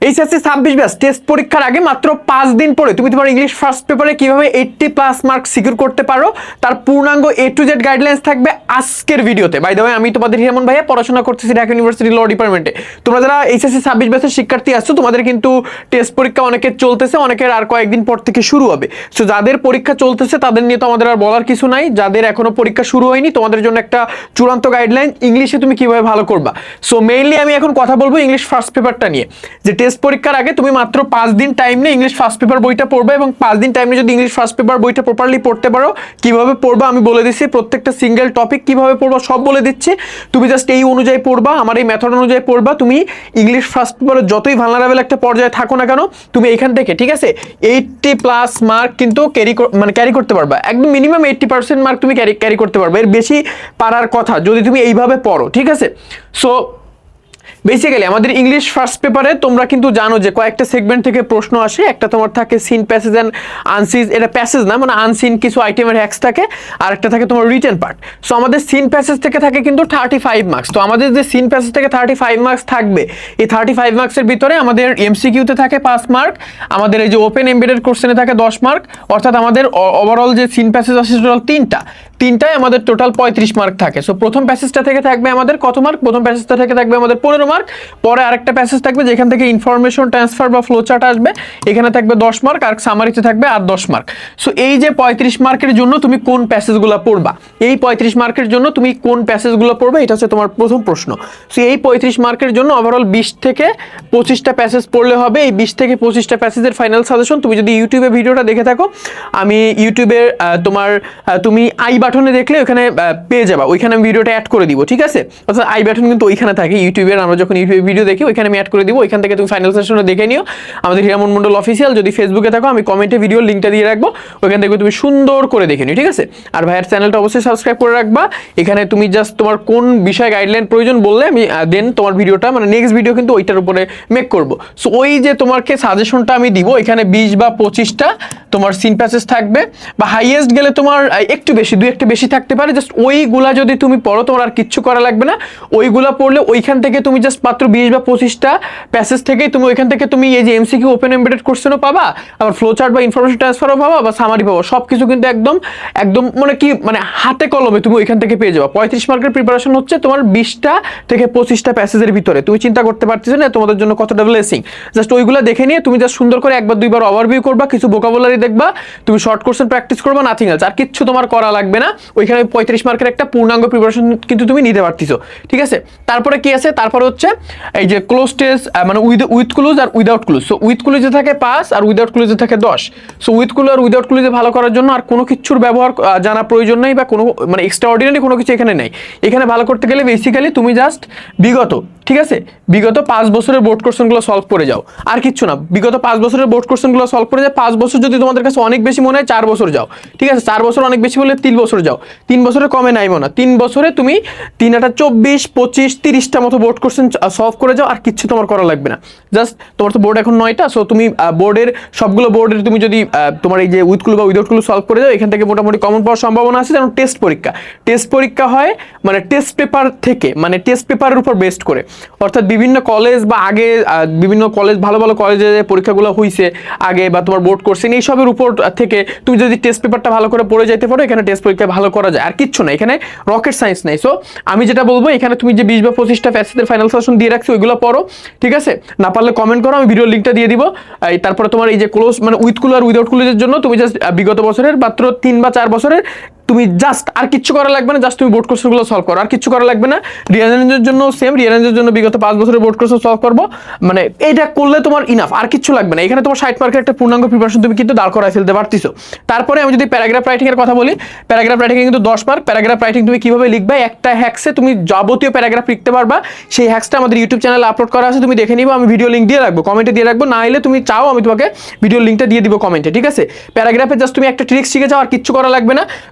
HSC 26 batch test পরীক্ষার আগে মাত্র 5 দিন পরে তুমি তোমার ইংলিশ ফার্স্ট পেপারে কিভাবে 80+ মার্ক সিকিউর করতে পারো তার পূর্ণাঙ্গ A to Z গাইডলাইন্স থাকবে আজকের ভিডিওতে। বাই দ্য ওয়ে, আমি তোমাদের হিরামন ভাইয়া, পড়াশোনা করতেছি ঢাকা ইউনিভার্সিটি ল ডিপার্টমেন্টে। তোমরা যারা এইচএসসি 26 ব্যাচের শিক্ষার্থী আসছো, তোমাদের কিন্তু টেস্ট পরীক্ষা অনেকের চলতেছে, অনেকের আর কয়েকদিন পর থেকে শুরু হবে। সো যাদের পরীক্ষা চলতেছে তাদের নিয়ে তো আমাদের আর বলার কিছু নাই। যাদের এখনো পরীক্ষা শুরু হয়নি, তোমাদের জন্য একটা চূড়ান্ত গাইডলাইন ইংলিশে তুমি কিভাবে ভালো করবা। সো মেইনলি আমি এখন কথা বলবো ইংলিশ ফার্স্ট পেপারটা নিয়ে, যে টেস্ট পরীক্ষার আগে তুমি মাত্র 5 দিন টাইম নিয়ে ইংলিশ ফার্স্ট পেপার বইটা পড়বে, এবং 5 দিন টাইম নিয়ে যদি ইংলিশ ফার্স্ট পেপার বইটা প্রপারলি পড়তে পারো, কিভাবে পড়বা আমি বলে দিচ্ছি, প্রত্যেকটা সিঙ্গেল টপিক কিভাবে পড়বা সব বলে দিচ্ছি। তুমি জাস্ট এই অনুযায়ী পড়বা, আমার এই মেথড অনুযায়ী পড়বা। তুমি ইংলিশ ফার্স্ট পেপারে যতই ভালনারেবল একটা পর্যায়ে থাকো না কেন, তুমি এইখান থেকে ঠিক আছে 80+ মার্ক কিন্তু ক্যারি করতে পারবা। একদম মিনিমাম 80% মার্ক তুমি ক্যারি করতে পারবে, এর বেশি পারার কথা যদি তুমি এইভাবে পড়ো, ঠিক আছে। সো বেসিক্যালি আমাদের ইংলিশ ফার্স্ট পেপারে তোমরা কিন্তু জানো যে কয়েকটা সেগমেন্ট থেকে প্রশ্ন আসে। একটা তোমার থাকে সিন, প্যাসেজ অ্যান্ড আনসিন। এটা প্যাসেজ না, মানে আনসিন কিছু আইটেমের হ্যাক্স থাকে, আর একটা থাকে তোমার রিটেন পার্ট। সো আমাদের সিন প্যাসেজ থেকে থাকে কিন্তু 35 মার্কস। তো আমাদের যে সিন প্যাসেজ থেকে 35 মার্কস থাকবে, এই 35 মার্কসের ভিতরে আমাদের এমসিকিউতে থাকে 5 মার্ক, আমাদের এই যে ওপেন এমবেডেড কোশ্চেনে থাকে 10 মার্ক। অর্থাৎ আমাদের ওভারঅল যে সিন প্যাসেজ আছে টোটাল তিনটায় আমাদের টোটাল 35 মার্ক থাকে। সো প্রথম প্যাসেজটা থেকে থাকবে আমাদের কত মার্ক? প্রথম প্যাসেজটা থেকে থাকবে আমাদের 15 মার্ক। পরে আরেকটা প্যাসেজ থাকবে যেখান থেকে ইনফরমেশন ট্রান্সফার বা ফ্লো চার্ট আসবে, এখানে থাকবে 10 মার্ক, আর সামারিতে থাকবে আর 10 মার্ক। সো এই যে 35 মার্কের জন্য তুমি কোন প্যাসেজগুলো পড়বা, এই 35 মার্কের জন্য তুমি কোন প্যাসেজগুলো পড়বে, এটা হচ্ছে তোমার প্রথম প্রশ্ন। সো এই 35 মার্কের জন্য ওভারঅল 20 থেকে 25টা প্যাসেজ পড়লে হবে। এই 20 থেকে 25টা প্যাসেজের ফাইনাল সাজেশন তুমি যদি ইউটিউবে ভিডিওটা দেখে থাকো, আমি ইউটিউবে তুমি আই বাটনে দেখলে ওখানে পেয়ে যাবা, ওইখানে আমি ভিডিওটা অ্যাড করে দিব, ঠিক আছে। অর্থাৎ আই বাটন কিন্তু ওইখানে থাকে ইউটিউবের, আমরা যখন ইউটিউবে ভিডিও দেখি ওইখানে আমি অ্যাড করে দিব, ওইখান থেকে তুমি ফাইনাল সেশনে দেখে নিও। আমাদের হিরামন মন্ডল অফিসিয়াল যদি ফেসবুকে থাকো, আমি কমেন্টে ভিডিওর লিঙ্কটা দিয়ে রাখবো, ওইখান থেকে তুমি সুন্দর করে দেখে নিও, ঠিক আছে। আর ভাইয়ের চ্যানেলটা অবশ্যই সাবস্ক্রাইব করে রাখবা। এখানে তুমি জাস্ট তোমার কোন বিষয়ে গাইডলাইন প্রয়োজন বললে আমি দেন তোমার ভিডিওটা, মানে নেক্সট ভিডিও কিন্তু ওইটার উপরে মেক করবো। সো ওই যে তোমাকে সাজেশনটা আমি দিব, এখানে 20 বা 25টা তোমার সিন প্যাসেজ থাকবে, বা হাইয়েস্ট গেলে তোমার একটু বেশি, 2-1টা বেশি থাকতে পারে। জাস্ট ওইগুলা যদি তুমি পড়ো, তোমার আর কিচ্ছু করা লাগবে না। ওইগুলা পড়লে ওইখান থেকে তুমি জাস্ট মাত্র 20 বা 25টা প্যাসেজ থেকেই তুমি ওইখান থেকে তুমি এই যে এমসিকিউ ওপেন এমবেডেড কোশ্চেনও পাবা, আবার ফ্লো চার্ট বা ইনফরমেশন ট্রান্সফারও পাবা, বা সামারি পাবা। সব কিছু কিন্তু একদম মানে হাতে কলমে তুমি ওইখান থেকে পেয়ে যাবা। 35 মার্কের প্রিপারেশন হচ্ছে তোমার 20টা থেকে 25টা প্যাসেজের ভিতরে। তুমি চিন্তা করতে পারতেছো না তোমাদের জন্য কতটা ব্লেসিং। জাস্ট ওইগুলা দেখে নিয়ে তুমি জাস্ট সুন্দর করে একবার দুইবার ওভারভিউ করবা, কিছু ভোকাবুলারি দেখবা, তুমি শর্ট কোশ্চেন প্র্যাকটিস করবা, নাথিং এলস। আর কিচ্ছু তোমার করা লাগবে না। ওইখানে 35 মার্কের একটা পূর্ণাঙ্গ প্রিপারেশন কিন্তু তুমি নিতে পারতেছো, ঠিক আছে। তারপরে কি আছে? তারপরে হচ্ছে এই যে ক্লোজ টেস্ট, মানে উইথ ক্লুজ আর উইদাউট ক্লুজ। সো উইথ ক্লুজে থাকে 5 আর উইদাউট ক্লুজে থাকে 10। সো উইথ ক্লুজ আর উইদাউট ক্লুজে ভালো করার জন্য আর কোনো কিছুর ব্যবহার জানা প্রয়োজন নেই, বা কোনো মানে এক্সট্রা অর্ডিনারি কোনো কিছু এখানে নেই। এখানে ভালো করতে গেলে বেসিক্যালি তুমি জাস্ট ঠিক আছে, বিগত 5 বছরের বোর্ড কোশ্চেনগুলো সলভ করে যাও, আর কিচ্ছু না। বিগত 5 বছরের বোর্ড কোশ্চেনগুলো সলভ করে যাও। 5 বছর যদি তোমাদের কাছে অনেক বেশি মনে হয়, 4 বছর যাও, ঠিক আছে। 4 বছর অনেক বেশি বলে 3 বছর যাও। 3 বছরে কমে নাইবো না, 3 বছরে তুমি 3-24, 25, 30টা মতো বোর্ড কোশ্চেন সলভ করে যাও, আর কিচ্ছু তোমার করা লাগবে না। জাস্ট তোমার তো বোর্ড এখন 9টা, সো তুমি সবগুলো বোর্ডের তুমি যদি তোমার এই যে উইথ ক্লু বা উইদাউট ক্লু সলভ করে যাও, এখান থেকে মোটামুটি কমন পাওয়ার সম্ভাবনা আছে। যেমন টেস্ট পরীক্ষা হয় মানে টেস্ট পেপার থেকে, মানে টেস্ট পেপারের উপর বেস্ট করে। অর্থাৎ বিভিন্ন কলেজ বা আগে বিভিন্ন কলেজ, ভালো ভালো কলেজে যে পরীক্ষাগুলো হয়েছে আগে, বা তোমার বোর্ড কোর্সিং, এইসবের উপর থেকে তুমি যদি টেস্ট পেপারটা ভালো করে পড়ে যেতে পারো, এখানে টেস্ট পরীক্ষা ভালো করা যায়। আর কিচ্ছু না, এখানে রকেট সায়েন্স নাই। সো আমি যেটা বলবো, এখানে তুমি যে 20 বা 25টা প্যাসেজের ফাইনাল সেশন দিয়ে রাখছি, ওইগুলো পড়ো, ঠিক আছে। না পারলে কমেন্ট করো, আমি ভিডিওর লিঙ্কটা দিয়ে দিব। তারপরে তোমার এই যে ক্লোজ, মানে উইথ ক্লু আর উইদাউট ক্লুজের জন্য তুমি জাস্ট বিগত বছরের মাত্র 3 বা 4 বছরের তুমি জাস্ট আর কিচ্ছু করা লাগবে না। জাস্ট তুমি বোর্ড কোশ্চেনগুলো সলভ করো, আর কিচ্ছু করা লাগবে না। রিয়ারেঞ্জের জন্য সেম, রিয়ারেঞ্জের জন্য বিগত 5 বছরের বোর্ড কোশ্চেন সলভ করবো, মানে এটা করলে তোমার ইনাফ, আর কিচ্ছু লাগবে না। এখানে তোমার 60 মার্কের একটা পূর্ণাঙ্গ প্রিপারেশন তুমি কিন্তু দাঁড় করায় ফেলতে পারতেছো। তারপরে আমি যদি প্যারাগ্রাফ রাইটিং এর কথা বলি, প্যারাগ্রাফ রাইটিং কিন্তু 10 মার্ক। প্যারাগ্রাফ রাইটিং তুমি কিভাবে লিখবা, একটা হ্যাক্সে তুমি যাবতীয় প্যারাগ্রাফ লিখতে পারবা। সেই হ্যাক্সটা আমাদের ইউটিউব চ্যানেলে আপলোড করা আছে, তুমি দেখে নিবা। আমি ভিডিও লিঙ্ক দিয়ে রাখবো, কমেন্টে দিয়ে রাখবো। না হলে তুমি চাও আমি তোমাকে ভিডিও লিঙ্কটা দিয়ে দিব কমেন্টে, ঠিক আছে। প্যারাগ্রাফে জাস্ট তুমি একটা ট্রিক্স শিখে যাও, আর কিচ্ছু করা লাগবে না।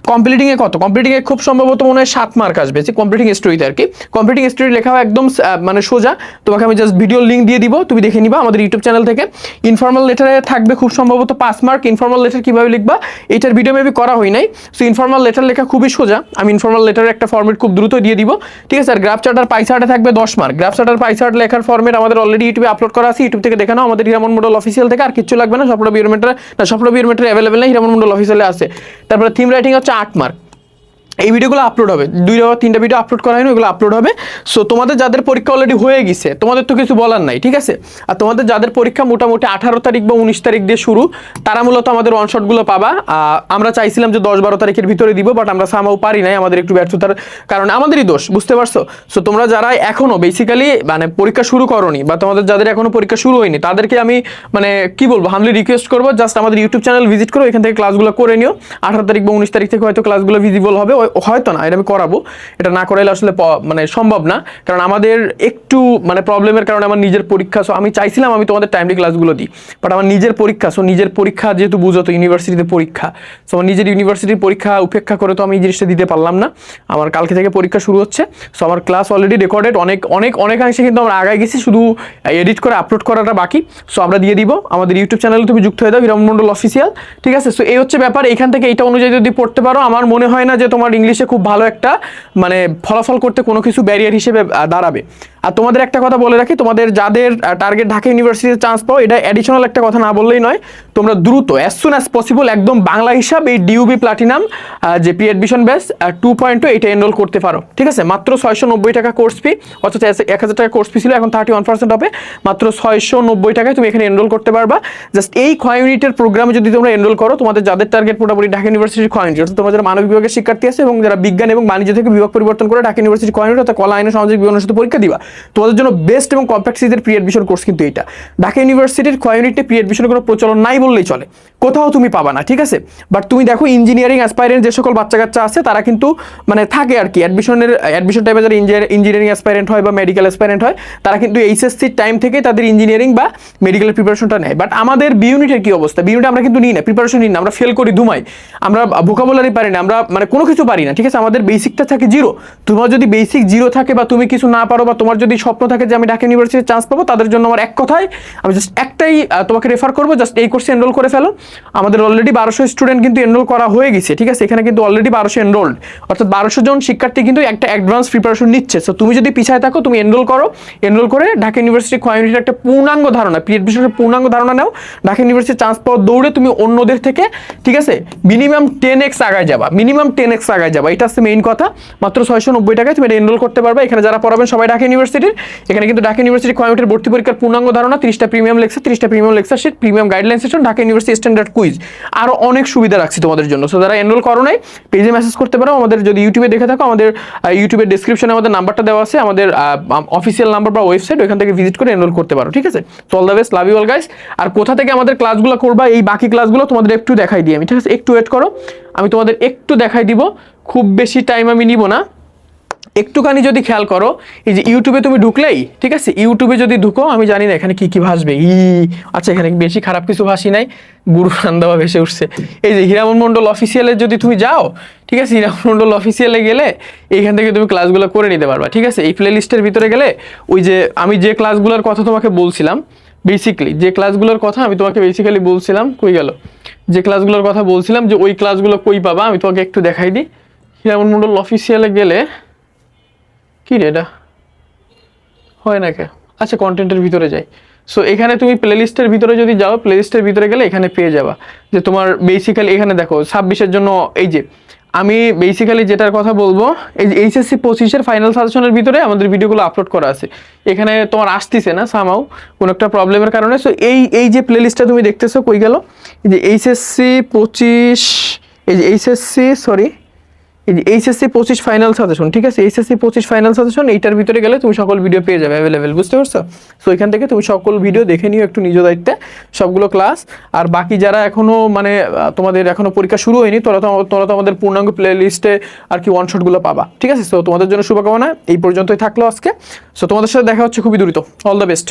কমপ্লিটিংয়ে কত, কমপ্লিটিংয়ে খুব সম্ভবত মনে হয় 7 মার্ক আসবে, যে কমপ্লিটিং স্টোরিতে আর কি। কমপ্লিটিং স্টোরি লেখা একদম মানে সোজা, তোমাকে আমি জাস্ট ভিডিও লিঙ্ক দিয়ে দিব, তুমি দেখে নিবা আমাদের ইউটিউব চ্যানেল থেকে। ইনফর্মাল লেটারে থাকবে খুব সম্ভবত 5 মার্ক। ইনফর্মাল লেটার কীভাবে লিখবা এইটার ভিডিও মেবি করা হয় নাই। সো ইনফর্মাল লেটার লেখা খুবই সোজা, আমি ইনফর্মাল লেটারের একটা ফর্মেট খুব দ্রুত দিয়ে দিব, ঠিক আছে। আর গ্রাফ চার্ট আর পাই চার্টে থাকবে 10 মার্ক। গ্রাফ চার্ট আর পাই চার্ট লেখার ফর্মেট আমাদের অলরেডি ইউটিউবে আপলোড করা আছে, ইউটিউব থেকে দেখে নাও, আমাদের হিরামন মন্ডল অফিসিয়াল থেকে। আর কিছু লাগবে না, সফটওয়্যার বিওমেট্রি না, সফটওয়্যার বিওমেট্রি অ্যাভেলেবেল নেই, হিরামন মন্ডল অফিসিয়ালে আছে। তারপরে থিম রাইটিং হচ্ছে 8 মার্ক। এই ভিডিওগুলো আপলোড হবে, 2 বা 3টা ভিডিও আপলোড করা হয়নি, ওগুলো আপলোড হবে। সো তোমাদের যাদের পরীক্ষা অলরেডি হয়ে গেছে তোমাদের তো কিছু বলার নাই, ঠিক আছে। আর তোমাদের যাদের পরীক্ষা মোটামুটি 18 তারিখ বা 19 তারিখ দিয়ে শুরু, তারা মূলত আমাদের ওয়ান শটগুলো পাবা। আমরা চাইছিলাম যে 10-12 তারিখের ভিতরে দিব, বাট আমরা সামাও পারি নাই, আমাদের একটু ব্যর্থতার কারণে, আমাদেরই দোষ, বুঝতে পারছো। সো তোমরা যারা এখনো বেসিক্যালি মানে পরীক্ষা শুরু করোনি, বা তোমাদের যাদের এখনো পরীক্ষা শুরু হয়নি, তাদেরকে আমি মানে কি বলবো, হামলি রিকোয়েস্ট করবো, জাস্ট আমাদের ইউটিউব চ্যানেল ভিজিট করো, এখান থেকে ক্লাসগুলো করে নিও। 18 তারিখ বা 19 তারিখ থেকে হয়তো ক্লাসগুলো ভিজিবল হবে, হয়তো না, এটা আমি করাবো, এটা না করাইলে আসলে মানে সম্ভব না, কারণ আমাদের একটু মানে প্রবলেমের কারণে আমার নিজের পরীক্ষা। সো আমি চাইছিলাম আমি তোমাদের টাইমলি ক্লাসগুলো দিই, বাট আমার নিজের পরীক্ষা, সো নিজের পরীক্ষা যেহেতু বুঝো তো, ইউনিভার্সিটিতে পরীক্ষা, সো আমার নিজের ইউনিভার্সিটির পরীক্ষা উপেক্ষা করে তো আমি এই জিনিসটা দিতে পারলাম না। আমার কালকে থেকে পরীক্ষা শুরু হচ্ছে, সো আমার ক্লাস অলরেডি রেকর্ডেড, অনেকাংশে কিন্তু আমরা আগায় গেছি, শুধু এডিট করে আপলোড করাটা বাকি। সো আমরা দিয়ে দিব, আমাদের ইউটিউব চ্যানেলে তুমি যুক্ত হয়ে দাও, হিরামন মন্ডল অফিসিয়াল, ঠিক আছে। সো এই হচ্ছে ব্যাপার, এখান থেকে এইটা অনুযায়ী যদি পড়তে পারো, আমার মনে হয় না যে তোমার ইংলিশে খুব ভালো একটা মানে ফলাফল করতে কোনো কিছু ব্যারিয়ার হিসেবে দাঁড়াবে। আর তোমাদের একটা কথা বলে রাখি, তোমাদের যাদের টার্গেট ঢাকা ইউনিভার্সিটিতে চান্স পাও, এটা অ্যাডিশনাল একটা কথা না বললেই নয়, তোমরা দ্রুত অ্যাজ সুন অ্যাজ পসিবল একদম বাংলা হিসাব এই ডিউবি প্লাটিনাম যে প্রি অ্যাডমিশন ব্যাচ 2.2 এটা এনরোল করতে পারো, ঠিক আছে। মাত্র 690 টাকা কোর্স ফি, অথচ 1000 টাকা কোর্স ফি ছিল, এখন 31% হবে, মাত্র 690 টাকায় তুমি এখানে এনরোল করতে পারবা। জাস্ট এই ক্ষয় ইউনিটের প্রোগ্রামে যদি তোমরা এনরোল করো, তোমাদের যাদের টার্গেট মোটামুটি ঢাকা ইউনিভার্সিটির ক্ষয় ইউনিট, অর্থাৎ তোমরা যারা মানবিক বিভাগের শিক্ষার্থী আছে এবং যারা বিজ্ঞান এবং বাণিজ্য থেকে বিভাগ পরিবর্তন করে ঢাকা ইউনিভার্সিটি ক্ষয় ইউনিট অর্থাৎ কলা, আইন, সামাজিক বিজ্ঞানের সাথে পরীক্ষা দিবা, তোমাদের জন্য বেস্ট এবং কম্প্যাক্ট সিরিজের প্রি অ্যাডমিশন কোর্স কিন্তু এটা। ঢাকা ইউনিভার্সিটির ক্ষয় ইউনিটে প্রি অ্যাডমিশনের কোনো প্রচলন নাই বললেই চলে, কোথাও তুমি পাবা না, ঠিক আছে। বাট তুমি দেখো ইঞ্জিনিয়ারিং অ্যাসপাইরেন্ট যে সকল বাচ্চা কাচ্চা আছে, তারা কিন্তু মানে থাকে আর কি অ্যাডমিশন টাইমে যারা ইঞ্জিনিয়ারিং অ্যাসপাইরেন্ট হয় বা মেডিকেল অ্যাসপাইরেন্ট হয়, তারা কিন্তু এইচএসসির টাইম থেকে তাদের ইঞ্জিনিয়ারিং বা মেডিকেলের প্রিপারেশনটা নেয়। বাট আমাদের বি ইউনিটের কি অবস্থা, বি ইউনিটে আমরা কিন্তু নিই না, প্রিপারেশন নিই না, আমরা ফেল করি, ধুমাই, আমরা ভোকাবুলারি পারি না, আমরা মানে কোনো কিছু পারি না, ঠিক আছে। আমাদের বেসিকটা থাকে 0। তোমার যদি বেসিক 0 থাকে বা তুমি কিছু না পারো, বা তোমার যদি স্বপ্ন থাকে যে আমি ঢাকা ইউনিভার্সিটির চান্স পাবো, তাদের জন্য আমার এক কথায় আমি জাস্ট একটাই তোমাকে রেফার করবো, জাস্ট এই কোর্সে এনরোল করে ফেলো। আমাদের অলরেডি 1200 স্টুডেন্ট কিন্তু এনরোল করা হয়ে গেছে, ঠিক আছে। এখানে কিন্তু অলরেডি 1200 এনরোল্ড, অর্থাৎ 1200 জন শিক্ষার্থী কিন্তু একটা অ্যাডভান্স প্রিপারেশন নিচ্ছে। সো তুমি যদি পিছায় থাকো, তুমি এনরোল করো, এনরোল করে ঢাকা ইউনিভার্সিটি ক্ষয় ইউনিটের একটা পূর্ণাঙ্গ ধারণা, প্রি অ্যাডমিশনের পূর্ণাঙ্গ ধারণা নাও। ঢাকা ইউনিভার্সিটি চান্স পাওয়ার দৌড়ে তুমি অন্যদের থেকে, ঠিক আছে, মিনিমাম 10x আগায় যাবা, মিনিমাম 10x আগায় যাবা, এটা হচ্ছে মেইন কথা। মাত্র 690 টাকায় তুমি এটা এনরোল করতে পারবে। এখানে যারা পড়াবেন সবাই ঢাকা ইউনিভার্সিটির, এখানে কিন্তু ঢাকা ইউনিভার্সিটি ক্ষয় ইউনিটের ভর্তি পরীক্ষার পূর্ণাঙ্গ ধারণা, 30টা প্রিমিয়াম লেকচার, 30টা premium lecture sheet, premium guideline session, Dhaka university standard quiz, আরো অনেক সুবিধা রাখছি তোমাদের জন্য। সো যারা এনরোল করো নাই, পেজে মেসেজ করতে পারো। আমাদের যদি ইউটিউবে দেখে থাকো, আমাদের ইউটিউবের ডেসক্রিপশনে আমাদের নাম্বারটা দেওয়া আছে, আমাদের অফিসিয়াল নাম্বার বা ওয়েবসাইট, ওখান থেকে ভিজিট করে এনরোল করতে পারো, ঠিক আছে। So all the best, love you all guys. আর কোথা থেকে আমাদের ক্লাসগুলো করবা, এই বাকি ক্লাসগুলো তোমাদের একটু দেখাই দিই আমি, ঠিক আছে। একটু ওয়েট করো, আমি তোমাদের একটু দেখাই দিব, খুব বেশি টাইম আমি নিব না। একটুখানি যদি খেয়াল করো, এই যে ইউটিউবে তুমি ঢুকলেই, ঠিক আছে, ইউটিউবে যদি ঢুকো, আমি জানি না এখানে কি কি ভাসবে, আচ্ছা এখানে বেশি খারাপ কিছু ভাসি নাই, গুরু রান্দাবা ভেসে উঠছে। এই যে হিরামন মন্ডল অফিসিয়ালে যদি তুমি যাও, ঠিক আছে, হিরামন মন্ডল অফিসিয়ালে গেলে এইখান থেকে তুমি ক্লাসগুলো করে নিতে পারবা, ঠিক আছে। এই প্লে লিস্টের ভিতরে গেলে ওই যে আমি যে ক্লাসগুলোর কথা তোমাকে বলছিলাম, বেসিক্যালি যে ক্লাসগুলোর কথা আমি তোমাকে বেসিক্যালি বলছিলাম, কই গেল, যে ক্লাসগুলোর কথা বলছিলাম, যে ওই ক্লাসগুলো কই পাবা আমি তোমাকে একটু দেখাই দিই। হিরামন মন্ডল অফিসিয়ালে গেলে কি রে, এটা হয় না কে, আচ্ছা কন্টেন্টের ভিতরে যাই। সো এখানে তুমি প্লেলিস্টের ভিতরে যদি যাও, প্লেলিস্টের ভিতরে গেলে এখানে পেয়ে যাবা যে তোমার বেসিক্যালি এখানে দেখো 26-এর জন্য, এই যে আমি বেসিক্যালি যেটার কথা বলবো, এই যে এইচএসসি 25-এর ফাইনাল সাজেশনের ভিতরে আমাদের ভিডিওগুলো আপলোড করা আছে। এখানে তোমার আসতেছে না সামাও কোনো একটা প্রবলেমের কারণে। সো এই যে প্লেলিস্টটা তুমি দেখতেছো, কই গেল, এই যে এইচএসসি 25, এই যে এইচএসসি সরি এই যে এইচএসসি 25 ফাইনাল সাজেশন, ঠিক আছে, এইচএসসি 25 ফাইনাল সাজেশন, এইটার ভিতরে গেলে তুমি সকল ভিডিও পেয়ে যাবে অ্যাভেলেবেল, বুঝতে পারছো। সো এখান থেকে তুমি সকল ভিডিও দেখে নিও একটু নিজ দায়িত্বে, সবগুলো ক্লাস। আর বাকি যারা এখনো মানে তোমাদের এখনো পরীক্ষা শুরু হয়নি, তোরা তো আমাদের পূর্ণাঙ্গ প্লে লিস্টে আর কি ওয়ান শটগুলো পাবা, ঠিক আছে। সো তোমাদের জন্য শুভকামনা, এই পর্যন্তই থাকলো আজকে। সো তোমাদের সাথে দেখা হচ্ছে খুবই দ্রুত, অল দ্য বেস্ট।